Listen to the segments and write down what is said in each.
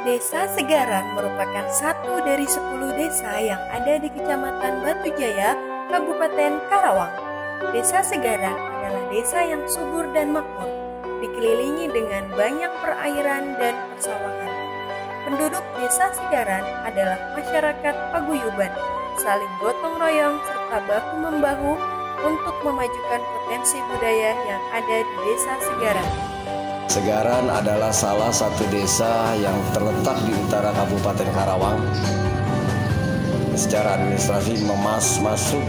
Desa Segaran merupakan satu dari 10 desa yang ada di Kecamatan Batu Jaya, Kabupaten Karawang. Desa Segaran adalah desa yang subur dan makmur, dikelilingi dengan banyak perairan dan persawahan. Penduduk Desa Segaran adalah masyarakat paguyuban, saling gotong royong serta bahu-membahu untuk memajukan potensi budaya yang ada di Desa Segaran. Segaran adalah salah satu desa yang terletak di utara Kabupaten Karawang. Secara administrasi masuk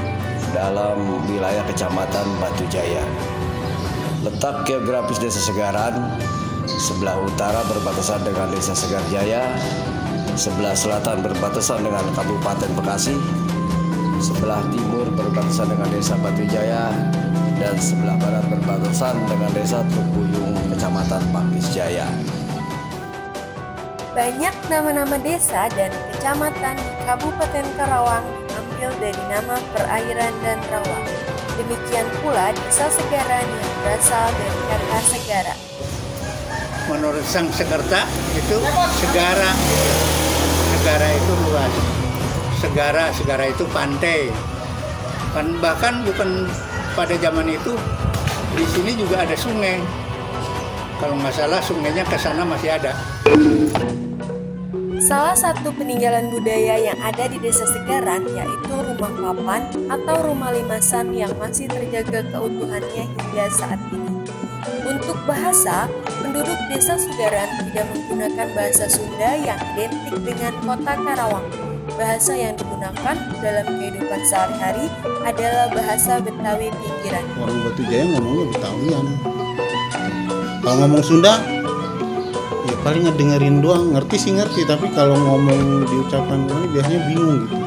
dalam wilayah Kecamatan Batu Jaya. Letak geografis Desa Segaran, sebelah utara berbatasan dengan Desa Segarjaya, sebelah selatan berbatasan dengan Kabupaten Bekasi, sebelah timur berbatasan dengan Desa Batu Jaya, dan sebelah barat berbatasan dengan Desa Trukuyung, Kecamatan Pakis Jaya. Banyak nama-nama desa dan kecamatan di Kabupaten Karawang diambil dari nama perairan dan rawa. Demikian pula Desa Segaran yang berasal dari kata segara. Menurut Sang Sekerta itu segara. Segara itu luas. Segara itu pantai. Bahkan bukan pada zaman itu di sini juga ada sungai. Kalau nggak salah sungainya ke sana masih ada. Salah satu peninggalan budaya yang ada di Desa Segaran yaitu rumah papan atau rumah limasan yang masih terjaga keutuhannya hingga saat ini. Untuk bahasa, penduduk Desa Segaran tidak menggunakan bahasa Sunda yang identik dengan kota Karawang. Bahasa yang digunakan dalam kehidupan sehari-hari adalah bahasa Betawi pinggiran. Orang Batu Jaya ngomongnya Betawian. Kalau ngomong Sunda, ya paling ngedengerin doang, ngerti sih ngerti, tapi kalau ngomong diucapkan ini biasanya bingung gitu.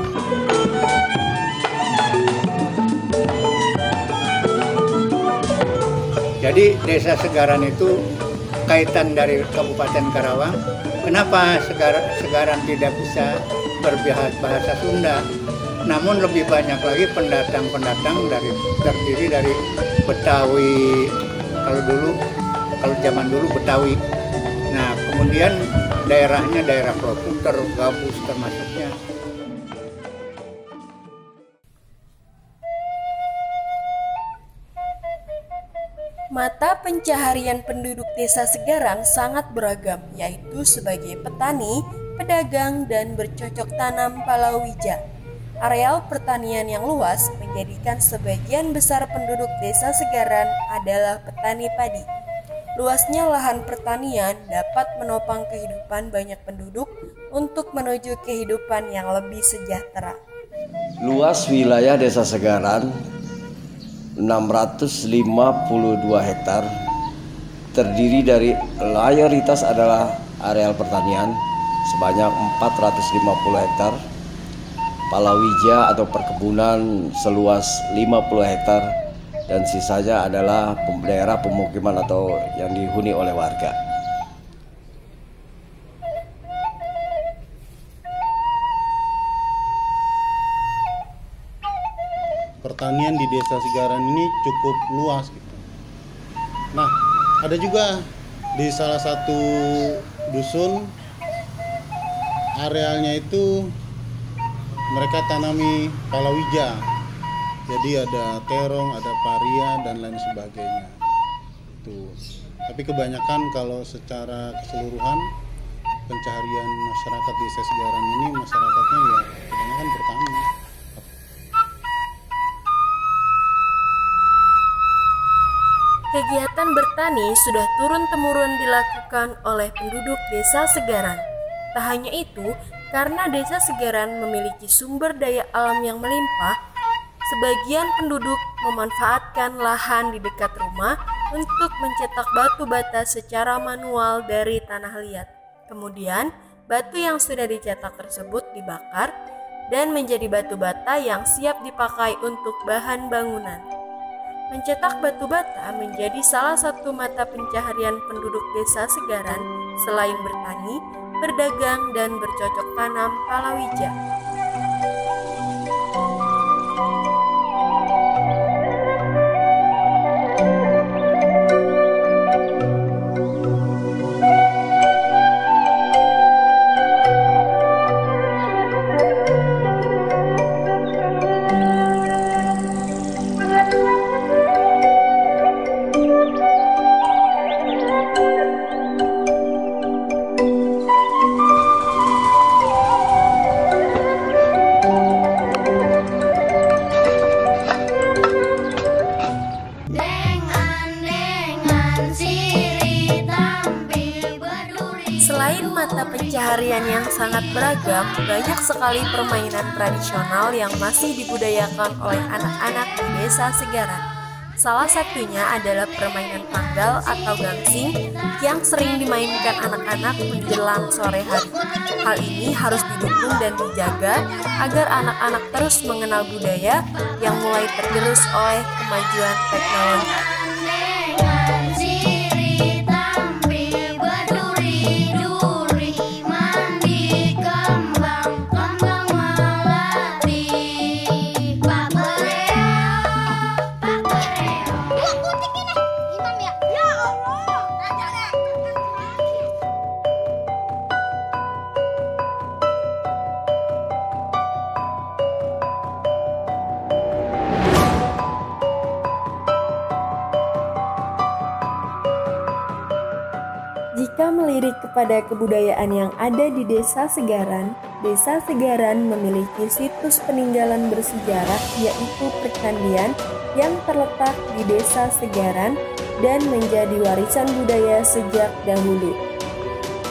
Jadi Desa Segaran itu kaitan dari Kabupaten Karawang. Kenapa Segaran tidak bisa berbahasa Sunda? Namun lebih banyak lagi pendatang-pendatang terdiri dari Betawi. Kalau zaman dulu Betawi. Nah, kemudian daerahnya daerah Kloputer, Gabus termasuknya. Mata pencaharian penduduk Desa Segaran sangat beragam, yaitu sebagai petani, pedagang, dan bercocok tanam palawija. Areal pertanian yang luas menjadikan sebagian besar penduduk Desa Segaran adalah petani padi. Luasnya lahan pertanian dapat menopang kehidupan banyak penduduk untuk menuju kehidupan yang lebih sejahtera. Luas wilayah Desa Segaran 652 hektar, terdiri dari mayoritas adalah areal pertanian sebanyak 450 hektar, palawija atau perkebunan seluas 50 hektar, dan sisanya adalah daerah pemukiman atau yang dihuni oleh warga. Pertanian di Desa Segaran ini cukup luas gitu. Nah, ada juga di salah satu dusun arealnya itu mereka tanami palawija. Jadi ada terong, ada paria dan lain sebagainya. Tuh. Tapi kebanyakan kalau secara keseluruhan pencaharian masyarakat Desa Segaran ini masyarakatnya ya kebanyakan bertani. Kegiatan bertani sudah turun-temurun dilakukan oleh penduduk Desa Segaran. Tak hanya itu, karena Desa Segaran memiliki sumber daya alam yang melimpah, sebagian penduduk memanfaatkan lahan di dekat rumah untuk mencetak batu bata secara manual dari tanah liat. Kemudian, batu yang sudah dicetak tersebut dibakar dan menjadi batu bata yang siap dipakai untuk bahan bangunan. Mencetak batu bata menjadi salah satu mata pencaharian penduduk Desa Segaran selain bertani, berdagang, dan bercocok tanam palawija. mata pencaharian yang sangat beragam, banyak sekali permainan tradisional yang masih dibudayakan oleh anak-anak di Desa Segaran. Salah satunya adalah permainan panggal atau gangsing yang sering dimainkan anak-anak menjelang sore hari. Hal ini harus didukung dan dijaga agar anak-anak terus mengenal budaya yang mulai tergerus oleh kemajuan teknologi. Jika melirik kepada kebudayaan yang ada di Desa Segaran memiliki situs peninggalan bersejarah yaitu percandian yang terletak di Desa Segaran dan menjadi warisan budaya sejak dahulu.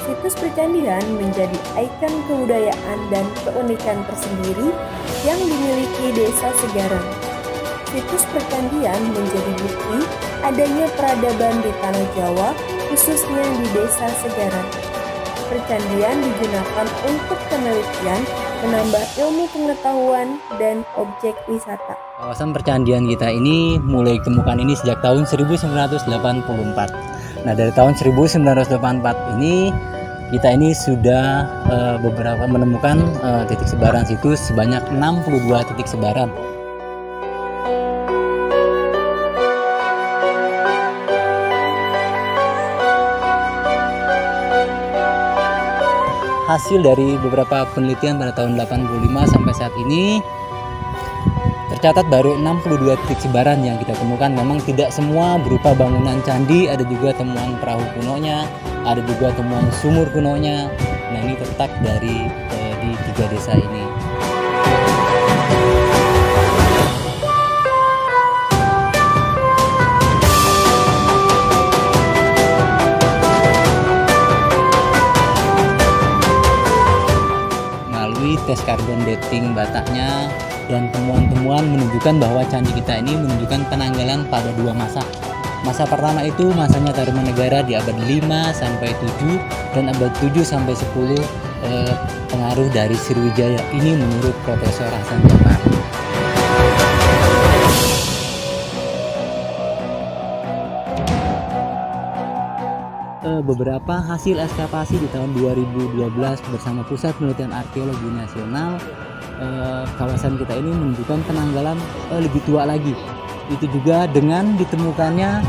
Situs percandian menjadi ikon kebudayaan dan keunikan tersendiri yang dimiliki Desa Segaran. Situs percandian menjadi bukti adanya peradaban di tanah Jawa, khususnya di Desa Segaran. Percandian digunakan untuk penelitian, menambah ilmu pengetahuan, dan objek wisata. Kawasan percandian kita ini mulai ditemukan ini sejak tahun 1984. Nah, dari tahun 1984 ini kita ini sudah beberapa menemukan titik sebaran situs sebanyak 62 titik sebaran. Hasil dari beberapa penelitian pada tahun 85 sampai saat ini tercatat baru 62 titik sebaran yang kita temukan. Memang tidak semua berupa bangunan candi, ada juga temuan perahu kunonya, ada juga temuan sumur kunonya. Nah, ini terletak di 3 desa ini. Tes karbon dating bataknya dan temuan-temuan menunjukkan bahwa candi kita ini menunjukkan penanggalan pada 2 masa. Masa pertama itu masanya Tarumanegara di abad 5 sampai 7 dan abad 7 sampai 10 pengaruh dari Sriwijaya. Ini menurut Profesor Hasan Jafar. Beberapa hasil ekskavasi di tahun 2012 bersama Pusat Penelitian Arkeologi Nasional, kawasan kita ini menunjukkan penanggalan lebih tua lagi. Itu juga dengan ditemukannya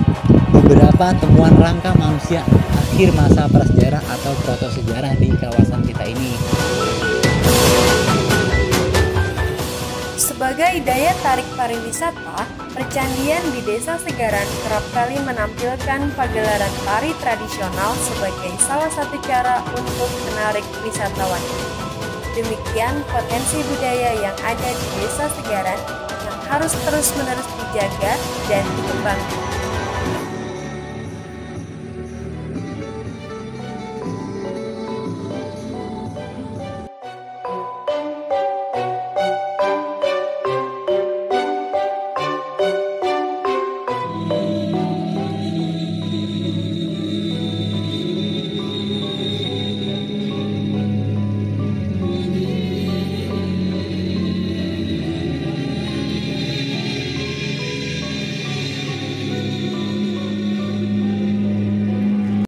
beberapa temuan rangka manusia akhir masa prasejarah atau protosejarah di kawasan kita ini. Sebagai daya tarik pariwisata, percandian di Desa Segaran kerap kali menampilkan pagelaran tari tradisional sebagai salah satu cara untuk menarik wisatawan. Demikian potensi budaya yang ada di Desa Segaran yang harus terus-menerus dijaga dan dikembangkan.